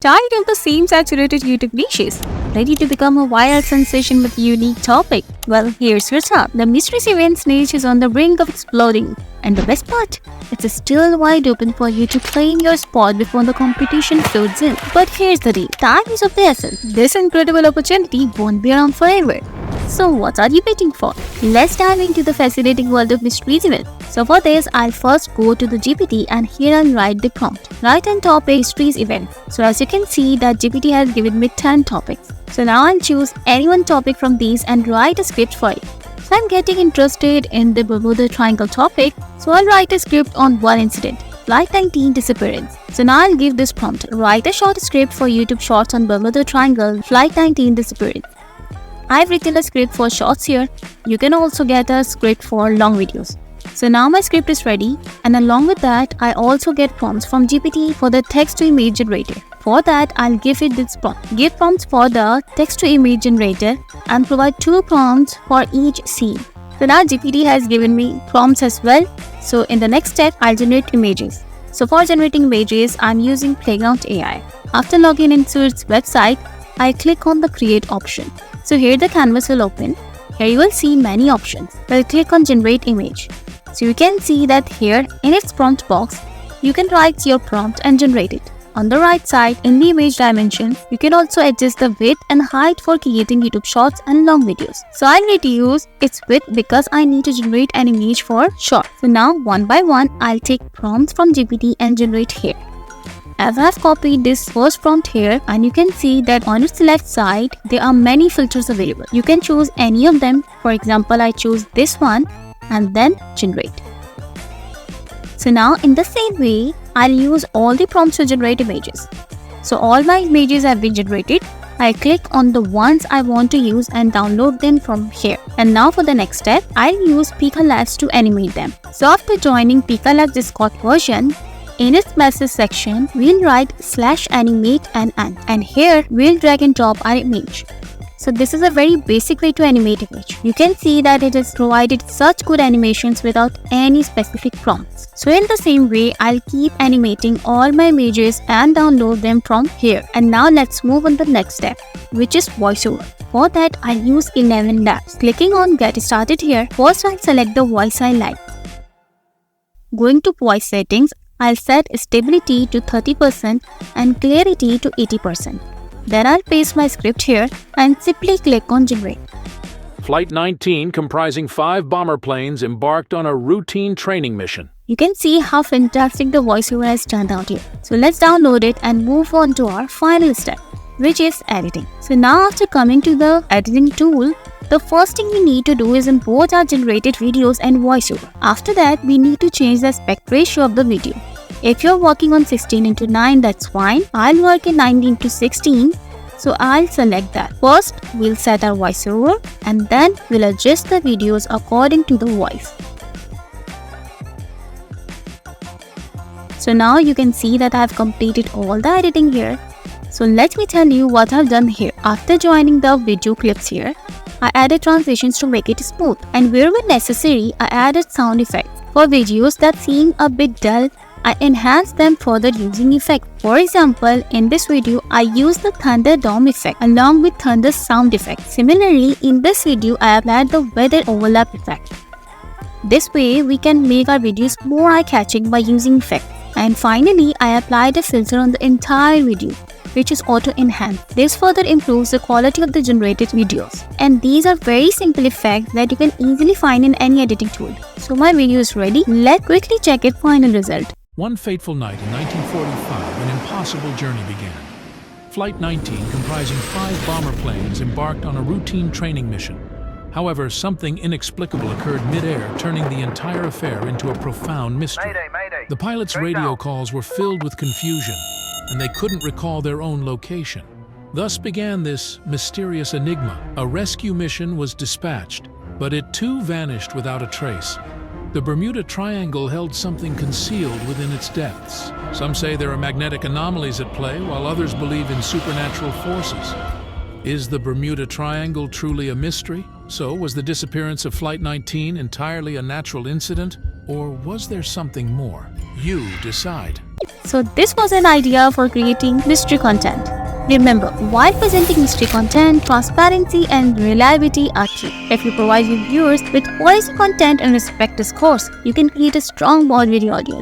Tired of the same saturated YouTube niches? Ready to become a viral sensation with a unique topic? Well, here's your start. The mysteries events niche is on the brink of exploding. And the best part? It's still wide open for you to claim your spot before the competition floats in. But here's the deal. Time is of the essence. This incredible opportunity won't be around forever. So what are you waiting for? Let's dive into the fascinating world of mysteries events. So for this, I'll first go to the GPT and here I'll write the prompt. Write on topic mysteries events. So as you can see that GPT has given me 10 topics. So now I'll choose any one topic from these and write a script for it. So I'm getting interested in the Bermuda Triangle topic. So I'll write a script on one incident. Flight 19 disappearance. So now I'll give this prompt. Write a short script for YouTube shorts on Bermuda Triangle, Flight 19 disappearance. I've written a script for shorts here. You can also get a script for long videos. So now my script is ready, and along with that, I also get prompts from GPT for the text-to-image generator. For that, I'll give it this prompt. Give prompts for the text-to-image generator and provide 2 prompts for each scene. So now GPT has given me prompts as well. So in the next step, I'll generate images. So for generating images, I'm using Playground AI. After logging into its website, I click on the Create option. So here the canvas will open. Here you will see many options. We'll click on Generate Image. So you can see that here in its prompt box, you can write your prompt and generate it. On the right side, in the image dimension, you can also adjust the width and height for creating YouTube shorts and long videos. So I need to use its width because I need to generate an image for short. So now one by one, I'll take prompts from GPT and generate here. As I have copied this first prompt here, and you can see that on its left side, there are many filters available. You can choose any of them. For example, I choose this one and then generate. So now in the same way, I'll use all the prompts to generate images. So all my images have been generated. I click on the ones I want to use and download them from here. And now for the next step, I'll use Pika Labs to animate them. So after joining Pika Labs Discord version, in its message section, we'll write /animate and here we'll drag and drop our image. So this is a very basic way to animate image. You can see that it has provided such good animations without any specific prompts. So in the same way, I'll keep animating all my images and download them from here. And now let's move on to the next step, which is voiceover. For that, I'll use 11 labs. Clicking on Get Started here, first I'll select the voice I like. Going to voice settings, I'll set stability to 30% and clarity to 80%. Then I'll paste my script here and simply click on Generate. Flight 19, comprising 5 bomber planes, embarked on a routine training mission. You can see how fantastic the voiceover has turned out here. So let's download it and move on to our final step, which is editing. So now after coming to the editing tool, the first thing we need to do is import our generated videos and voiceover. After that, we need to change the aspect ratio of the video. If you're working on 16:9, that's fine. I'll work in 19:16, so I'll select that. First, we'll set our voiceover and then we'll adjust the videos according to the voice. So now you can see that I've completed all the editing here. So let me tell you what I've done here. After joining the video clips here, I added transitions to make it smooth, and wherever necessary, I added sound effects. For videos that seem a bit dull, I enhanced them further using effects. For example, in this video, I used the thunder dome effect along with thunder sound effect. Similarly, in this video, I applied the weather overlap effect. This way, we can make our videos more eye-catching by using effects. And finally, I applied a filter on the entire video, which is auto-enhance. This further improves the quality of the generated videos. And these are very simple effects that you can easily find in any editing tool. So my video is ready. Let's quickly check its final result. One fateful night in 1945, an impossible journey began. Flight 19, comprising 5 bomber planes, embarked on a routine training mission. However, something inexplicable occurred mid-air, turning the entire affair into a profound mystery. Mayday. The pilots' radio calls were filled with confusion, and they couldn't recall their own location. Thus began this mysterious enigma. A rescue mission was dispatched, but it too vanished without a trace. The Bermuda Triangle held something concealed within its depths. Some say there are magnetic anomalies at play, while others believe in supernatural forces. Is the Bermuda Triangle truly a mystery? So, was the disappearance of Flight 19 entirely a natural incident, or was there something more? You decide. So this was an idea for creating mystery content. Remember, while presenting mystery content, transparency and reliability are key. If you provide your viewers with quality content and respect discourse, you can create a strong bond with your audience.